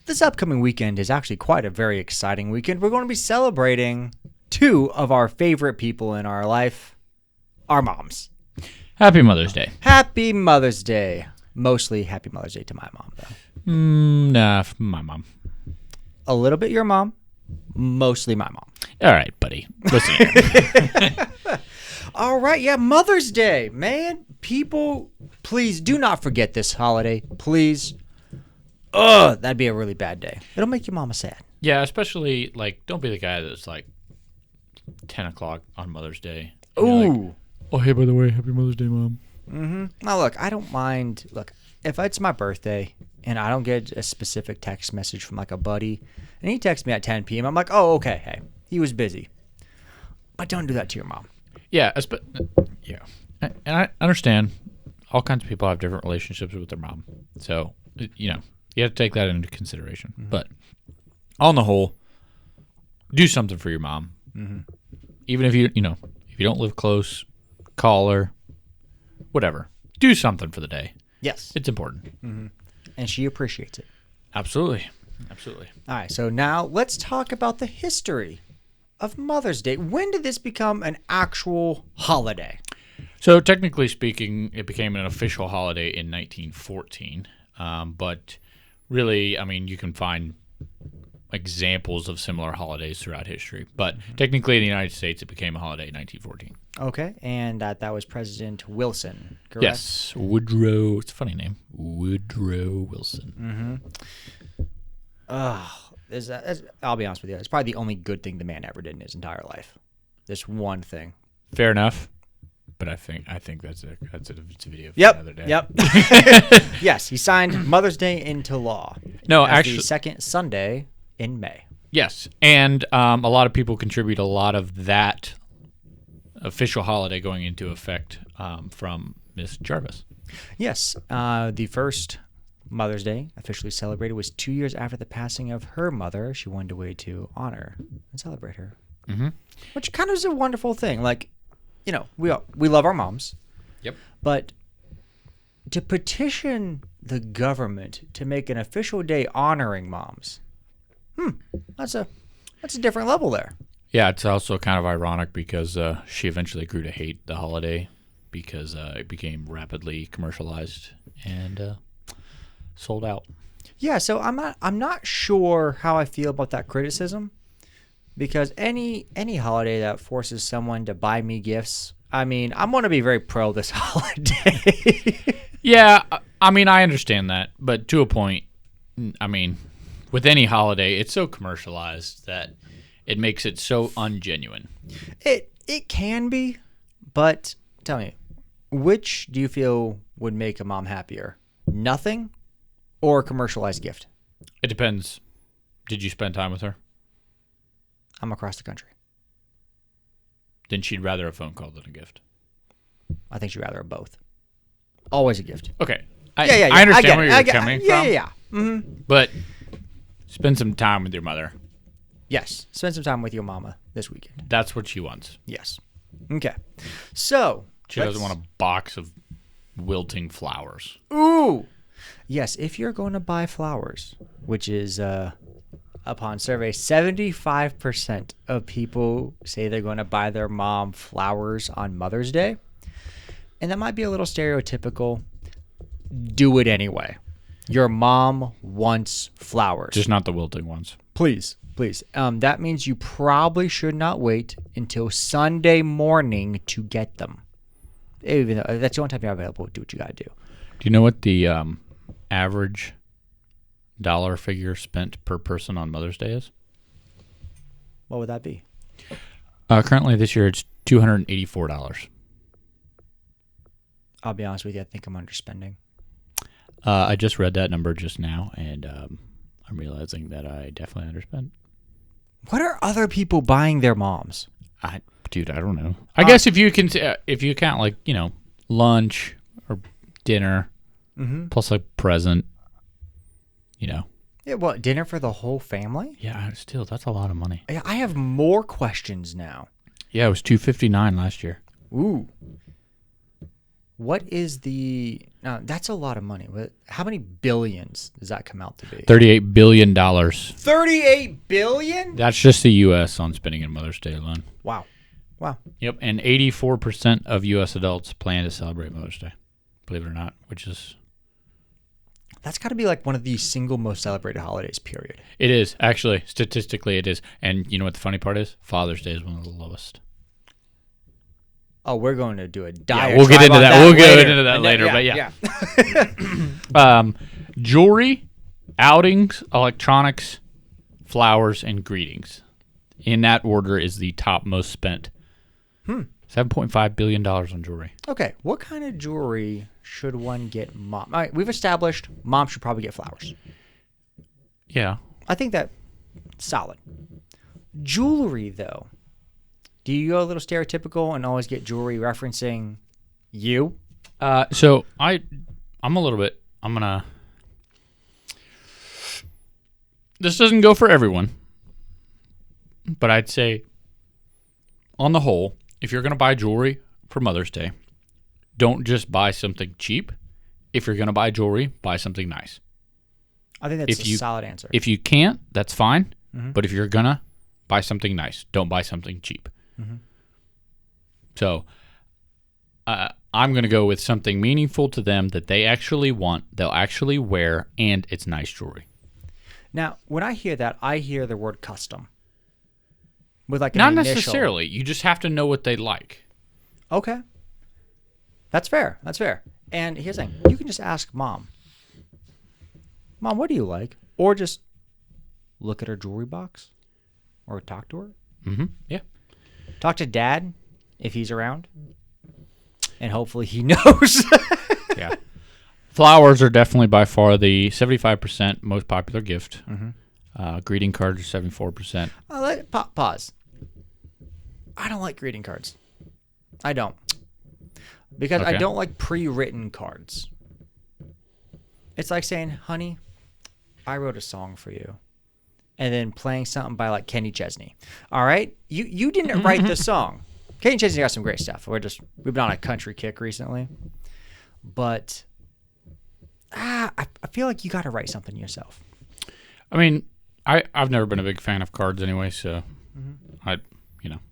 this upcoming weekend is actually quite a very exciting weekend. We're going to be celebrating two of our favorite people in our life, our moms. Happy Mother's Day. Happy Mother's Day. Mostly Happy Mother's Day to my mom, though. Nah, my mom. A little bit your mom, mostly my mom. All right, buddy. Listen here. All right, yeah, Mother's Day. Man, people, please do not forget this holiday. Please. Ugh, that'd be a really bad day. It'll make your mama sad. Yeah, especially, like, don't be the guy that's, like, 10 o'clock on Mother's Day. Ooh. Like, oh, hey, by the way, Happy Mother's Day, Mom. Mm-hmm. Now, look, I don't mind. Look, if it's my birthday and I don't get a specific text message from, like, a buddy, and he texts me at 10 p.m., I'm like, oh, okay, hey, he was busy. But don't do that to your mom. Yeah, yeah. And I understand all kinds of people have different relationships with their mom. So, you know, you have to take that into consideration. Mm-hmm. But on the whole, do something for your mom. Mm-hmm. Even if you don't live close, call her, whatever. Do something for the day. Yes. It's important. Mm-hmm. And she appreciates it. Absolutely. Absolutely. All right, so now let's talk about the history of Mother's Day. When did this become an actual holiday? So technically speaking, it became an official holiday in 1914. But really, I mean, you can find examples of similar holidays throughout history. But technically in the United States, it became a holiday in 1914. Okay, and that was President Wilson, correct? Yes, Woodrow. It's a funny name. Woodrow Wilson. Mm-hmm. I'll be honest with you. It's probably the only good thing the man ever did in his entire life. This one thing. Fair enough. But I think that's a video for Yep. another day. Yep. Yes, he signed Mother's Day into law. No, as actually, the second Sunday in May. yes, and a lot of people contribute a lot of that official holiday going into effect from Miss Jarvis. Yes, the first Mother's Day officially celebrated was 2 years after the passing of her mother. She wanted a way to honor and celebrate her, which kind of is a wonderful thing. Like, you know, we love our moms. Yep. But to petition the government to make an official day honoring moms, that's a different level there. Yeah, it's also kind of ironic because she eventually grew to hate the holiday because it became rapidly commercialized and sold out. Yeah, so I'm not sure how I feel about that criticism, because any holiday that forces someone to buy me gifts, I mean, I'm going to be very pro this holiday. Yeah, I mean, I understand that, but to a point, I mean, with any holiday, it's so commercialized that it makes it so ungenuine. It can be, but tell me, which do you feel would make a mom happier? Nothing or a commercialized gift? It depends. Did you spend time with her? I'm across the country. Then she'd rather a phone call than a gift. I think she'd rather have both. Always a gift. Okay. Yeah. I understand where you're coming from. Yeah. Mm-hmm. But spend some time with your mother. Yes. Spend some time with your mama this weekend. That's what she wants. Yes. Okay. So. She doesn't want a box of wilting flowers. Ooh. Yes, if you're going to buy flowers, which is, upon survey, 75% of people say they're going to buy their mom flowers on Mother's Day. And that might be a little stereotypical. Do it anyway. Your mom wants flowers. Just not the wilting ones. Please. That means you probably should not wait until Sunday morning to get them. Even though that's the only time you're available, do what you got to do. Do you know what the average dollar figure spent per person on Mother's Day is? What would that be? Currently this year it's $284. I'll be honest with you, I think I'm underspending. I just read that number just now, and I'm realizing that I definitely underspent. What are other people buying their moms? Dude, I don't know. I guess if you count, like, you know, lunch or dinner, plus a present, you know. Yeah, what, dinner for the whole family? Yeah, still, that's a lot of money. I have more questions now. Yeah, it was $259 last year. Ooh. What is the? That's a lot of money. How many billions does that come out to be? $38 billion. 38 billion? That's just the U.S. on spending in Mother's Day alone. Wow. Yep, and 84% of U.S. adults plan to celebrate Mother's Day, believe it or not, which is... That's got to be like one of the single most celebrated holidays, period. It is, actually. Statistically, it is. And you know what the funny part is? Father's Day is one of the lowest. Oh, we're going to do a Yeah, we'll get into that. We'll get into that later, but yeah. Jewelry, outings, electronics, flowers, and greetings. In that order is the top most spent. $7.5 billion on jewelry. Okay, what kind of jewelry should one get mom? All right, we've established mom should probably get flowers. Yeah. I think that's solid. Jewelry, though. Do you go a little stereotypical and always get jewelry referencing you? So I'm a little bit, this doesn't go for everyone, but I'd say on the whole, if you're going to buy jewelry for Mother's Day, don't just buy something cheap. If you're going to buy jewelry, buy something nice. I think that's a solid answer. If you can't, that's fine. Mm-hmm. But if you're going to buy something nice, don't buy something cheap. Mm-hmm. So I'm going to go with something meaningful to them that they actually want, they'll actually wear, and it's nice jewelry. Now, when I hear that, I hear the word custom. With like Not initial. Necessarily. You just have to know what they like. Okay. That's fair. And here's the thing. You can just ask Mom. Mom, what do you like? Or just look at her jewelry box. Or talk to her. Mm-hmm. Yeah. Talk to Dad if he's around. And hopefully he knows. Yeah. Flowers are definitely by far the 75% most popular gift. Mm-hmm. Greeting cards are 74%. Pause. I don't like greeting cards. I don't. Because I don't like pre-written cards. It's like saying, honey, I wrote a song for you. And then playing something by like Kenny Chesney. All right? You didn't write the song. Kenny Chesney got some great stuff. We've been on a country kick recently. But I feel like you got to write something yourself. I mean, I've never been a big fan of cards anyway, so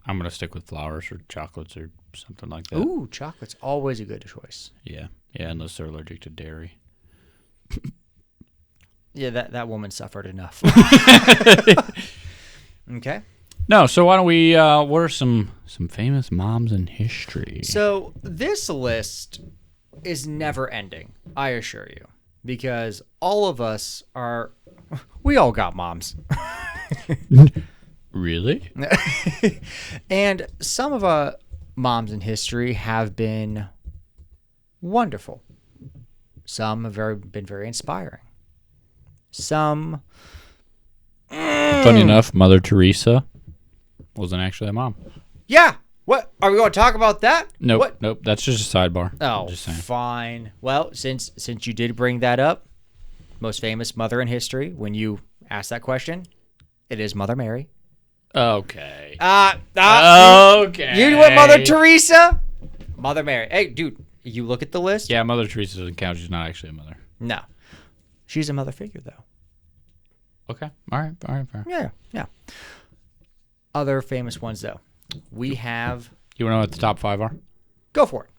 I'm going to stick with flowers or chocolates or something like that. Ooh, chocolate's always a good choice. Yeah, unless they're allergic to dairy. Yeah, that woman suffered enough. Okay. No, so why don't we, what are some famous moms in history? So this list is never ending, I assure you. Because all of us we all got moms. Really? And some of our moms in history have been wonderful. Some have been very inspiring. Some... Funny enough, Mother Teresa wasn't actually a mom. Yeah! What? Are we going to talk about that? Nope. That's just a sidebar. Oh, just saying. Fine. Well, since you did bring that up, most famous mother in history, when you asked that question, it is Mother Mary. Okay. Okay. You went Mother Teresa? Mother Mary. Hey, dude, you look at the list? Yeah, Mother Teresa doesn't count. She's not actually a mother. No. She's a mother figure, though. Okay. All right. Fair. Yeah. Other famous ones, though. We have... You want to know what the top 5 are? Go for it.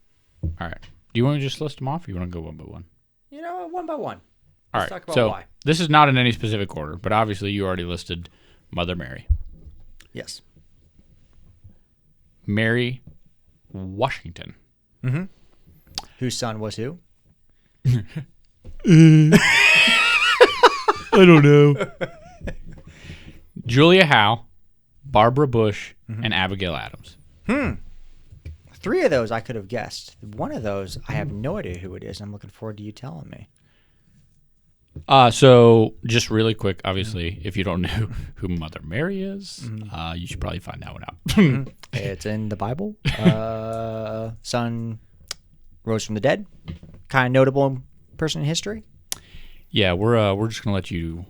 All right. Do you want to just list them off, or you want to go one by one? One by one. All Let's right. talk about so why. This is not in any specific order, but obviously you already listed Mother Mary. Yes. Mary Washington. Mm-hmm. Whose son was who? I don't know. Julia Howe, Barbara Bush, and Abigail Adams. 3 of those I could have guessed. One of those, I have no idea who it is, and I'm looking forward to you telling me. So just really quick, obviously, if you don't know who Mother Mary is, you should probably find that one out. It's in the Bible. Son rose from the dead. Kind of notable person in history. Yeah, we're just gonna let you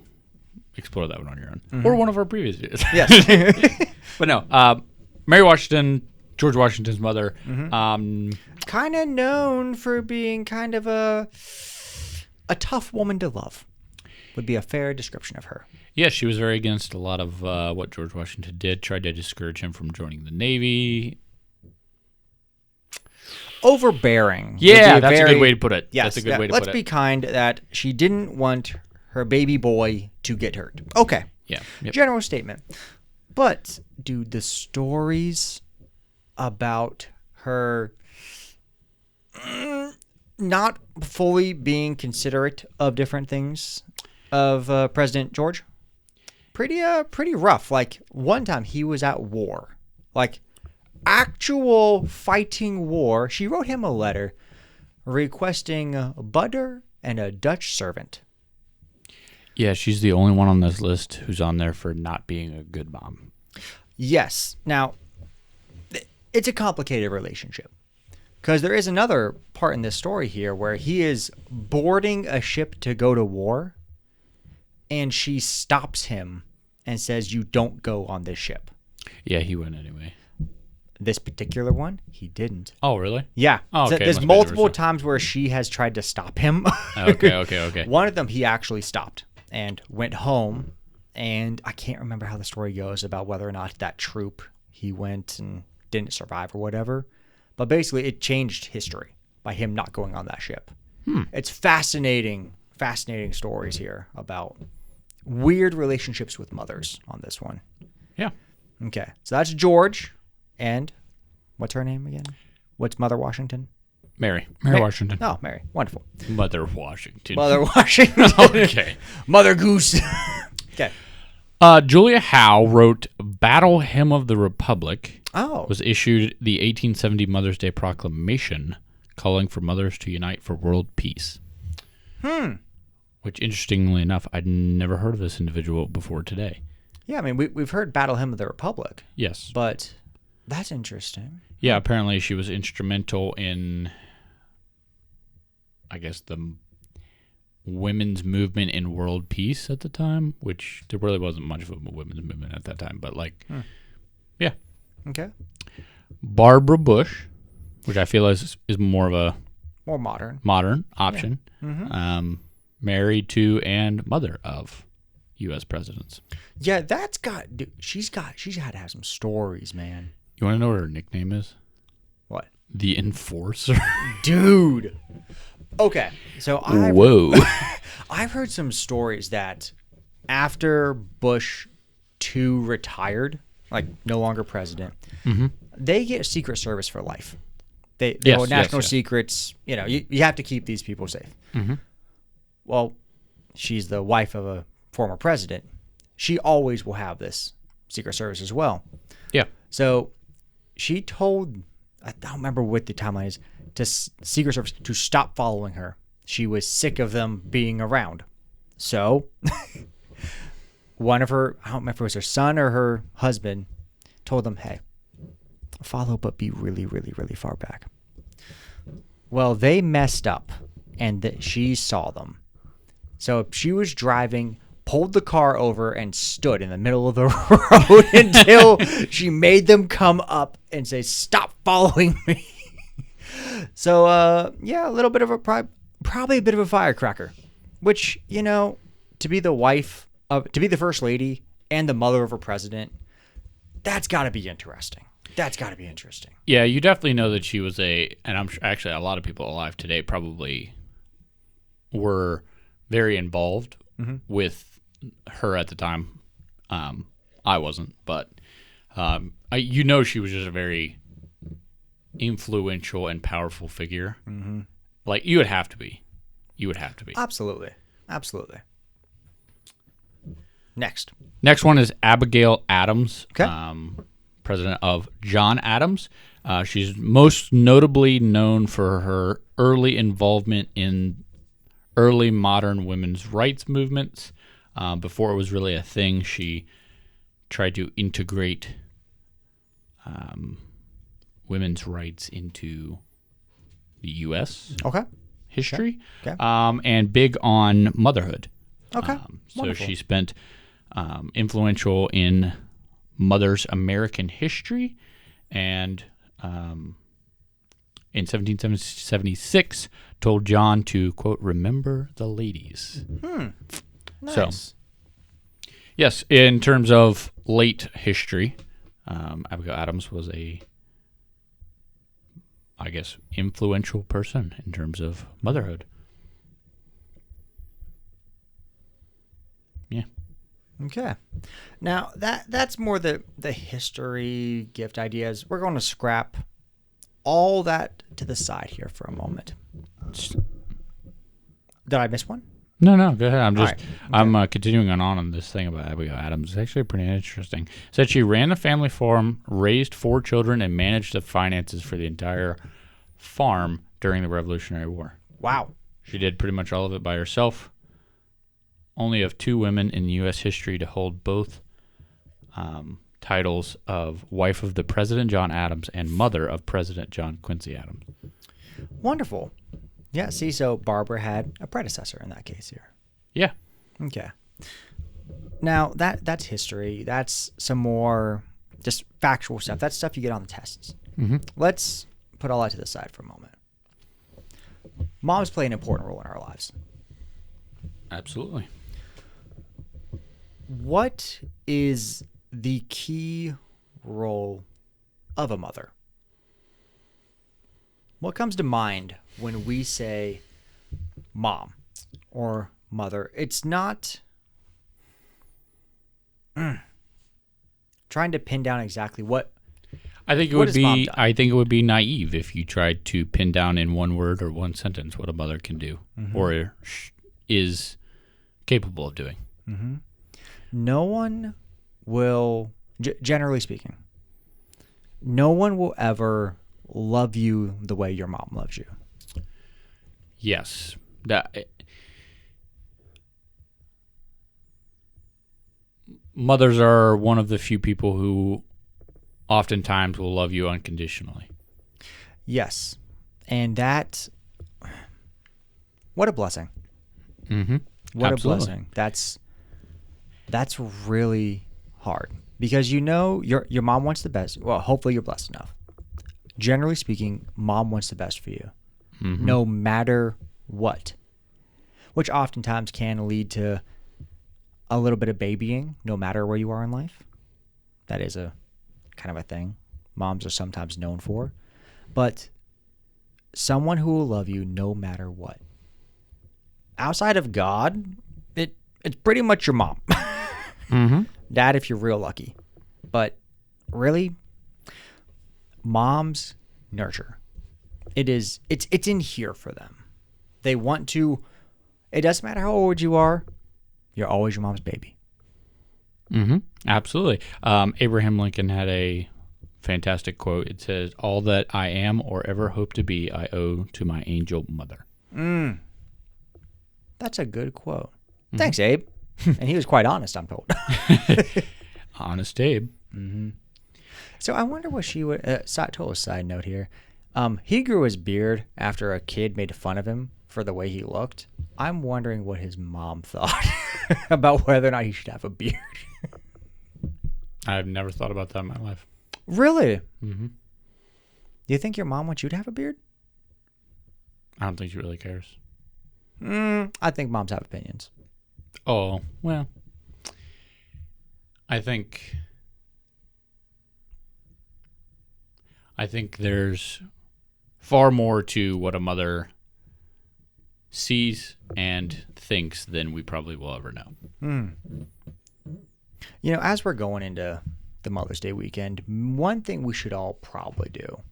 explore that one on your own, or one of our previous videos. Yes. But no, Mary Washington, George Washington's mother. Kind of known for being kind of a tough woman to love. Would be a fair description of her. Yeah, she was very against a lot of what George Washington did. Tried to discourage him from joining the Navy. Overbearing. Yeah, that's a good way to put it. Yes, that's a good way to put it. Let's be kind that she didn't want her baby boy to get hurt. Okay. Yeah. Yep. General statement. But, dude, the stories about her not fully being considerate of different things of President George, pretty rough. Like, one time he was at war. Like, actual fighting war. She wrote him a letter requesting butter and a Dutch servant. Yeah, she's the only one on this list who's on there for not being a good mom. Yes. Now, it's a complicated relationship because there is another part in this story here where he is boarding a ship to go to war, and she stops him and says, "You don't go on this ship." Yeah, he went anyway. This particular one, he didn't. Oh, really? Yeah. Oh, okay. There's multiple times where she has tried to stop him. Okay. One of them he actually stopped and went home, and I can't remember how the story goes about whether or not that troop he went and didn't survive or whatever. But basically, it changed history by him not going on that ship. It's fascinating stories here about weird relationships with mothers on this one. Yeah. Okay, so that's George. And what's her name again? What's Mother Washington? Mary Washington. Oh, Mary. Wonderful. Mother Washington. Mother Washington. Okay. Mother Goose. Okay. Julia Howe wrote Battle Hymn of the Republic. Oh. Was issued the 1870 Mother's Day Proclamation calling for mothers to unite for world peace. Which, interestingly enough, I'd never heard of this individual before today. Yeah, I mean, we've heard Battle Hymn of the Republic. Yes. But that's interesting. Yeah, apparently she was instrumental in, I guess, the women's movement in world peace at the time, which there really wasn't much of a women's movement at that time, but yeah. Okay. Barbara Bush, which I feel is more of a more modern option. Yeah. Married to and mother of U.S. presidents. Yeah, dude, she's had to have some stories, man. You want to know what her nickname is? What? The Enforcer. Dude. Okay, so I've heard some stories that after Bush 2 retired, like no longer president, they get Secret Service for life. They hold national secrets. You know, you have to keep these people safe. Well, she's the wife of a former president. She always will have this Secret Service as well. Yeah. So she told, I don't remember what the timeline is, to Secret Service to stop following her. She was sick of them being around. So one of her, I don't remember if it was her son or her husband, told them, "Hey, follow, but be really, really, really far back." Well, they messed up, and she saw them. So she was driving, pulled the car over, and stood in the middle of the road until she made them come up and say, "Stop following me." So, yeah, a little bit of probably a bit of a firecracker, which, you know, to be the first lady and the mother of a president, that's got to be interesting. Yeah, you definitely know that she was and I'm sure actually a lot of people alive today probably were very involved with her at the time. I wasn't, but she was just a very influential and powerful figure. Like you would have to be. Absolutely. Next one is Abigail Adams. Okay. President of John Adams. She's most notably known for her early involvement in early modern women's rights movements. Before it was really a thing, she tried to integrate women's rights into the U.S. history, and big on motherhood. So she spent influential in Mother's American History and in 1776 told John to, quote, remember the ladies. Nice. So, yes, in terms of late history, Abigail Adams was a, I guess, influential person in terms of motherhood. Yeah. Okay. Now that's more the history gift ideas. We're going to scrap all that to the side here for a moment. Did I miss one? No, go ahead. I'm just, All right. Okay. I'm continuing on this thing about Abigail Adams. It's actually pretty interesting. It said she ran the family farm, raised 4 children, and managed the finances for the entire farm during the Revolutionary War. Wow. She did pretty much all of it by herself. Only of 2 women in U.S. history to hold both titles of wife of the President John Adams and mother of President John Quincy Adams. Wonderful. Yeah, see, so Barbara had a predecessor in that case here. Yeah. Okay. Now, that's history. That's some more just factual stuff. That's stuff you get on the tests. Mm-hmm. Let's put all that to the side for a moment. Moms play an important role in our lives. Absolutely. What is the key role of a mother? What comes to mind when we say mom or mother? It's not trying to pin down exactly what. I think it What would has mom be. done? I think it would be naive if you tried to pin down in one word or one sentence what a mother can do or is capable of doing. Mm-hmm. No one will, generally speaking, no one will ever love you the way your mom loves you. Yes, mothers are one of the few people who oftentimes will love you unconditionally. Yes, and that, what a blessing. Mm-hmm. What Absolutely. a blessing. That's really hard because you know your mom wants the best. Well, hopefully you're blessed enough. Generally speaking, mom wants the best for you, no matter what, which oftentimes can lead to a little bit of babying, no matter where you are in life. That is a kind of a thing moms are sometimes known for, but someone who will love you no matter what. Outside of God, it's pretty much your mom. Dad, if you're real lucky. But really, moms nurture. It's in here for them. They want to, it doesn't matter how old you are, you're always your mom's baby. Absolutely. Abraham Lincoln had a fantastic quote. It says, all that I am or ever hope to be, I owe to my angel mother. That's a good quote. Thanks, Abe. And he was quite honest, I'm told. Honest Abe. So I wonder what she would. Total side note here. He grew his beard after a kid made fun of him for the way he looked. I'm wondering what his mom thought about whether or not he should have a beard. I've never thought about that in my life. Really? Do you think your mom wants you to have a beard? I don't think she really cares. I think moms have opinions. Oh, well, I think there's far more to what a mother sees and thinks than we probably will ever know. You know, as we're going into the Mother's Day weekend, one thing we should all probably do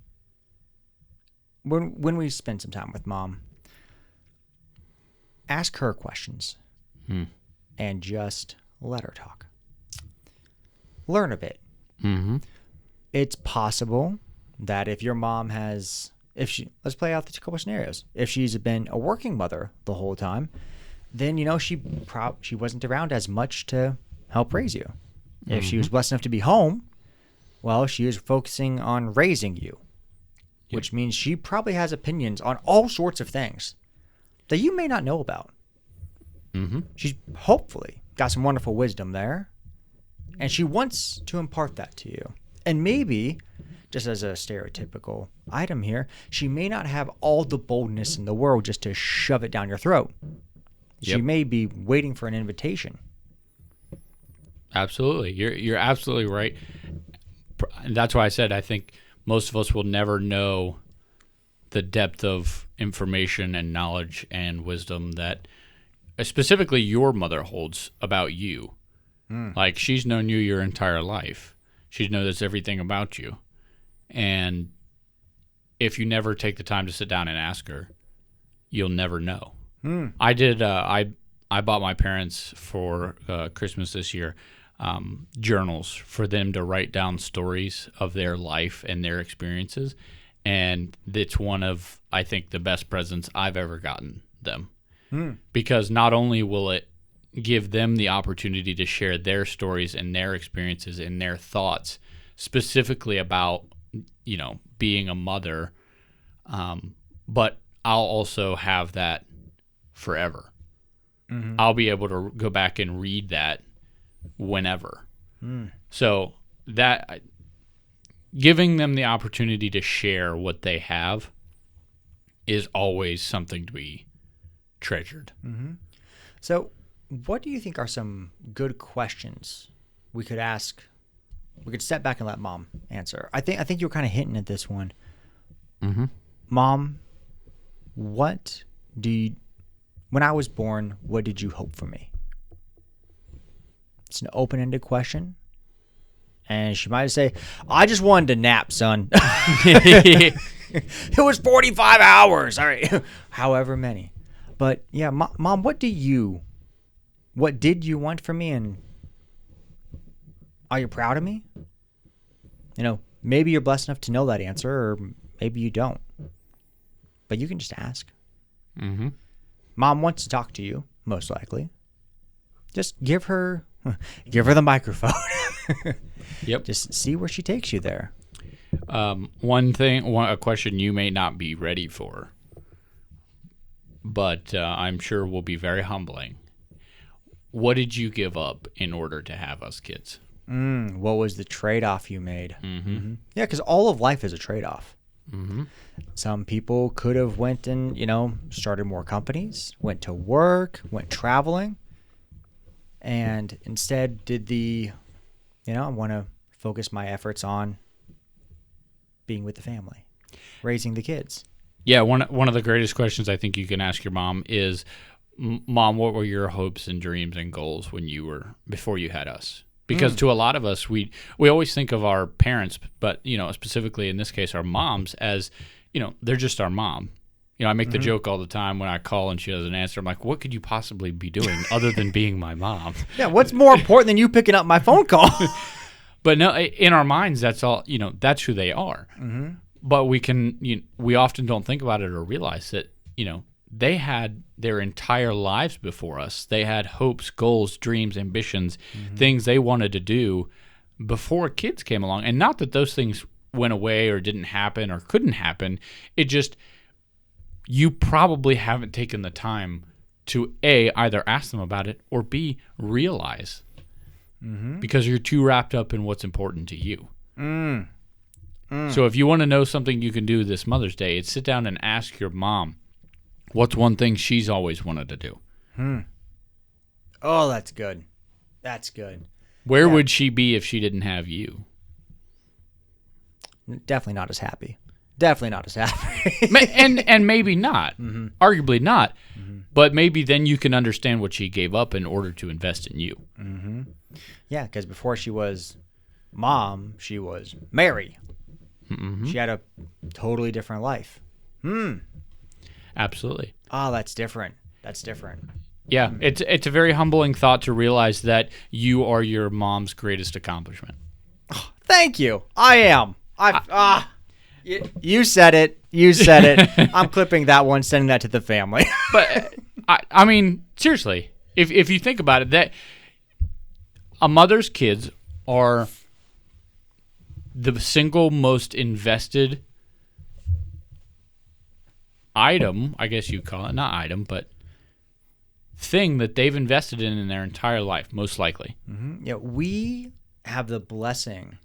when we spend some time with mom, ask her questions and just let her talk. Learn a bit. It's possible that if your mom has, let's play out the couple scenarios. If she's been a working mother the whole time, then, you know, she wasn't around as much to help raise you. If she was blessed enough to be home, well, she was focusing on raising you, which means she probably has opinions on all sorts of things that you may not know about. She's hopefully got some wonderful wisdom there, and she wants to impart that to you. And maybe just as a stereotypical item here, she may not have all the boldness in the world just to shove it down your throat. She Yep. may be waiting for an invitation. Absolutely. You're absolutely right. And that's why I said I think most of us will never know the depth of information and knowledge and wisdom that specifically your mother holds about you. Like, she's known you your entire life. She knows everything about you. And if you never take the time to sit down and ask her, you'll never know. I did. I bought my parents for Christmas this year journals for them to write down stories of their life and their experiences. And it's one of, I think, the best presents I've ever gotten them. Because not only will it give them the opportunity to share their stories and their experiences and their thoughts specifically about, being a mother, but I'll also have that forever. I'll be able to go back and read that whenever. So that giving them the opportunity to share what they have is always something to be treasured. So what do you think are some good questions we could ask? We could step back and let Mom answer. I think you were kind of hinting at this one. Mom, when I was born, what did you hope for me? It's an open-ended question. And she might say, I just wanted to nap, son. It was 45 hours. All right. However many. But yeah, Mom, what did you want from me, and are you proud of me? Maybe you're blessed enough to know that answer, or maybe you don't. But you can just ask. Mom wants to talk to you, most likely. Just give her the microphone. Yep. Just see where she takes you there. A question you may not be ready for, but I'm sure will be very humbling. What did you give up in order to have us kids? What was the trade-off you made? Yeah, because all of life is a trade-off. Some people could have went and, started more companies, went to work, went traveling, and instead did I want to focus my efforts on being with the family, raising the kids. Yeah, one of the greatest questions I think you can ask your mom is, Mom, what were your hopes and dreams and goals before you had us? Because to a lot of us, we always think of our parents, but specifically in this case, our moms, as they're just our mom. I make the joke all the time when I call and she doesn't answer. I'm like, what could you possibly be doing other than being my mom? Yeah, what's more important than you picking up my phone call? But no, in our minds, that's all. That's who they are. But we often don't think about it or realize that they had their entire lives before us. They had hopes, goals, dreams, ambitions, things they wanted to do before kids came along. And not that those things went away or didn't happen or couldn't happen. It just, you probably haven't taken the time to A, either ask them about it, or B, realize. Because you're too wrapped up in what's important to you. So if you want to know something you can do this Mother's Day, it's sit down and ask your mom, what's one thing she's always wanted to do? Oh, that's good. That's good. Where would she be if she didn't have you? Definitely not as happy. Definitely not as happy. and maybe not. Arguably not. But maybe then you can understand what she gave up in order to invest in you. Yeah, because before she was Mom, she was Mary. She had a totally different life. Absolutely. Oh, that's different. That's different. Yeah, it's a very humbling thought to realize that you are your mom's greatest accomplishment. Oh, thank you. I am. You said it. You said it. I'm clipping that one, sending that to the family. But I mean, seriously, if you think about it, that a mother's kids are the single most invested item, I guess you'd call it, not item, but thing that they've invested in their entire life, most likely. Yeah, we have the blessing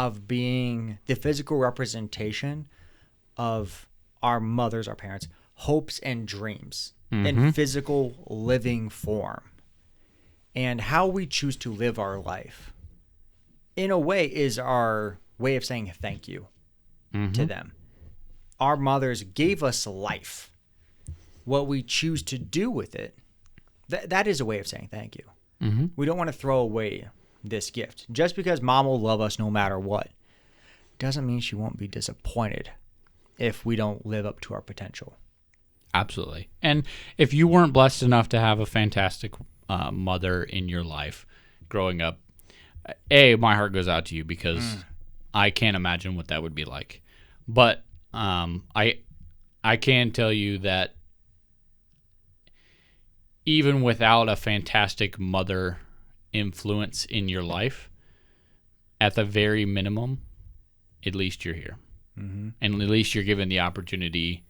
of being the physical representation of our mothers, our parents, hopes and dreams in physical living form. And how we choose to live our life, in a way, is our way of saying thank you to them. Our mothers gave us life. What we choose to do with it, that is a way of saying thank you. We don't want to throw away this gift. Just because mom will love us no matter what doesn't mean she won't be disappointed if we don't live up to our potential. Absolutely. And if you weren't blessed enough to have a fantastic mother in your life growing up, my heart goes out to you, because I can't imagine what that would be like. But I can tell you that even without a fantastic mother influence in your life, at the very minimum, at least you're here. And at least you're given the opportunity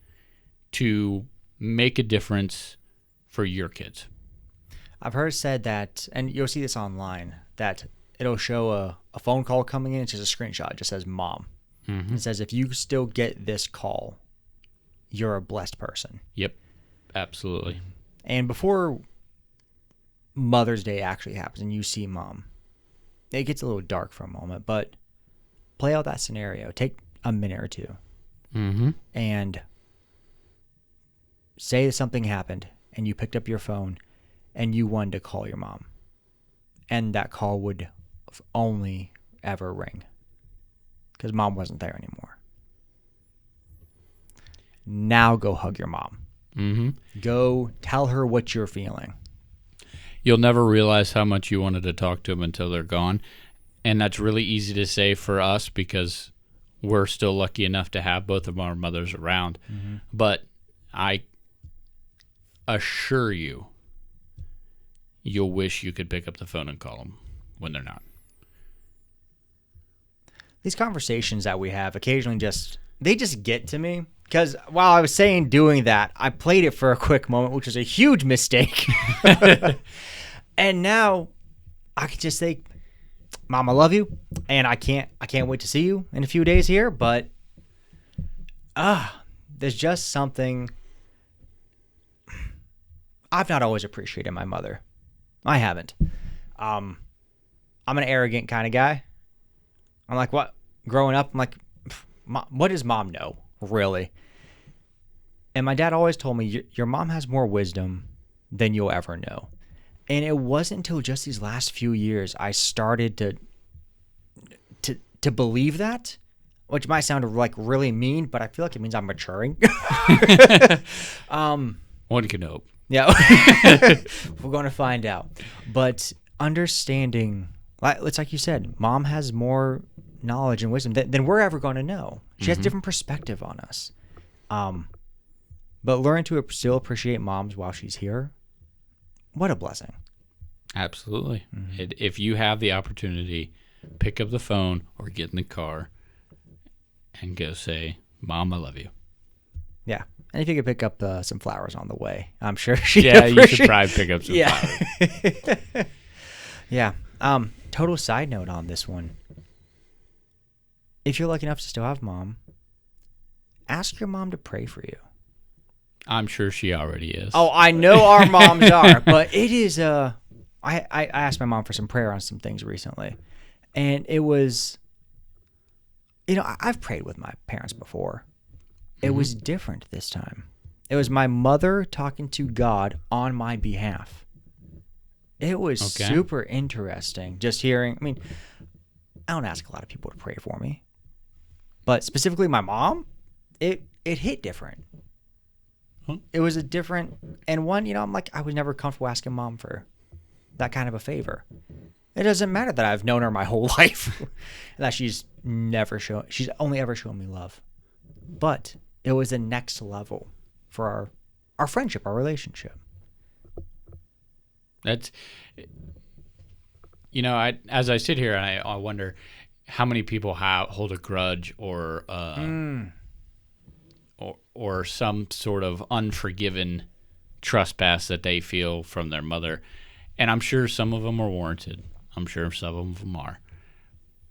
to make a difference for your kids. I've heard said that, and you'll see this online, that it'll show a phone call coming in. It's just a screenshot. It just says mom. It says, if you still get this call, you're a blessed person. Yep, absolutely. And before Mother's Day actually happens and you see mom, it gets a little dark for a moment, but play out that scenario. Take a minute or two and say that something happened and you picked up your phone and you wanted to call your mom, and that call would only ever ring because mom wasn't there anymore. Now go hug your mom. Go tell her what you're feeling. You'll never realize how much you wanted to talk to them until they're gone. And that's really easy to say for us because we're still lucky enough to have both of our mothers around. But I assure you, you'll wish you could pick up the phone and call them when they're not. These conversations that we have occasionally just get to me. Because while I was doing that, I played it for a quick moment, which was a huge mistake. And now I can just say, Mom, I love you, and I can't wait to see you in a few days here. But there's just something. I've not always appreciated my mother. I haven't. I'm an arrogant kind of guy. I'm like, what? Growing up, I'm like, what does mom know, really? And my dad always told me, your mom has more wisdom than you'll ever know. And it wasn't until just these last few years I started to believe that, which might sound like really mean, but I feel like it means I'm maturing. One can hope. Yeah, we're going to find out. But understanding, it's like you said, mom has more knowledge and wisdom than we're ever going to know. She has a different perspective on us. But learn to still appreciate moms while she's here. What a blessing. Absolutely. If you have the opportunity, pick up the phone or get in the car and go say, Mom, I love you. Yeah. And if you could pick up some flowers on the way, I'm sure she'd you should probably pick up some flowers. Yeah. Total side note on this one. If you're lucky enough to still have mom, ask your mom to pray for you. I'm sure she already is. Oh, I know our moms are, but it is I asked my mom for some prayer on some things recently, and it was, I've prayed with my parents before. It was different this time. It was my mother talking to God on my behalf. It was super interesting just hearing. I mean, I don't ask a lot of people to pray for me, but specifically my mom, it hit different. It was a different, and one, I'm like, I was never comfortable asking mom for that kind of a favor. It doesn't matter that I've known her my whole life, and that she's only ever shown me love. But it was the next level for our friendship, our relationship. That's, as I sit here and I wonder how many people hold a grudge or some sort of unforgiven trespass that they feel from their mother. And I'm sure some of them are warranted. I'm sure some of them are.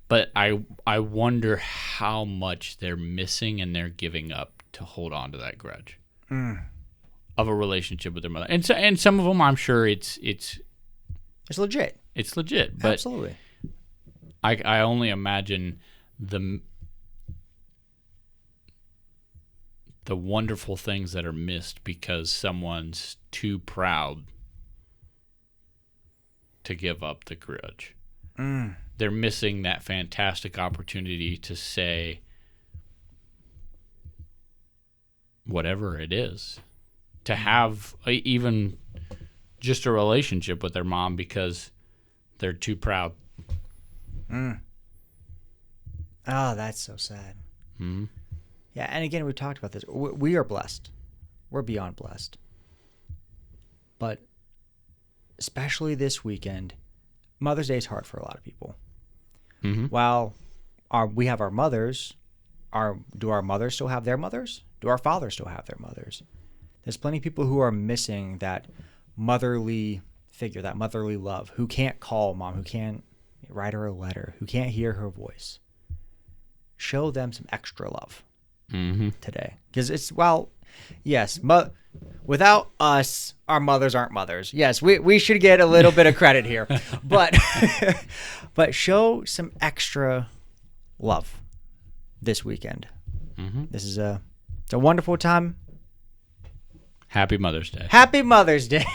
But I wonder how much they're missing and they're giving up to hold on to that grudge of a relationship with their mother. And some of them, I'm sure it's legit. It's legit. But Absolutely. I only imagine the wonderful things that are missed because someone's too proud to give up the grudge. They're missing that fantastic opportunity to say whatever it is, to have even just a relationship with their mom because they're too proud. Oh, that's so sad. Mm-hmm. Yeah, and again, we talked about this. We are blessed. We're beyond blessed. But especially this weekend, Mother's Day is hard for a lot of people. Mm-hmm. While we have our mothers, do our mothers still have their mothers? Do our fathers still have their mothers? There's plenty of people who are missing that motherly figure, that motherly love, who can't call mom, who can't write her a letter, who can't hear her voice. Show them some extra love today. Because it's, yes, without us, our mothers aren't mothers. Yes, we should get a little bit of credit here. But but show some extra love this weekend. This is it's a wonderful time. Happy Mother's Day. Happy Mother's Day.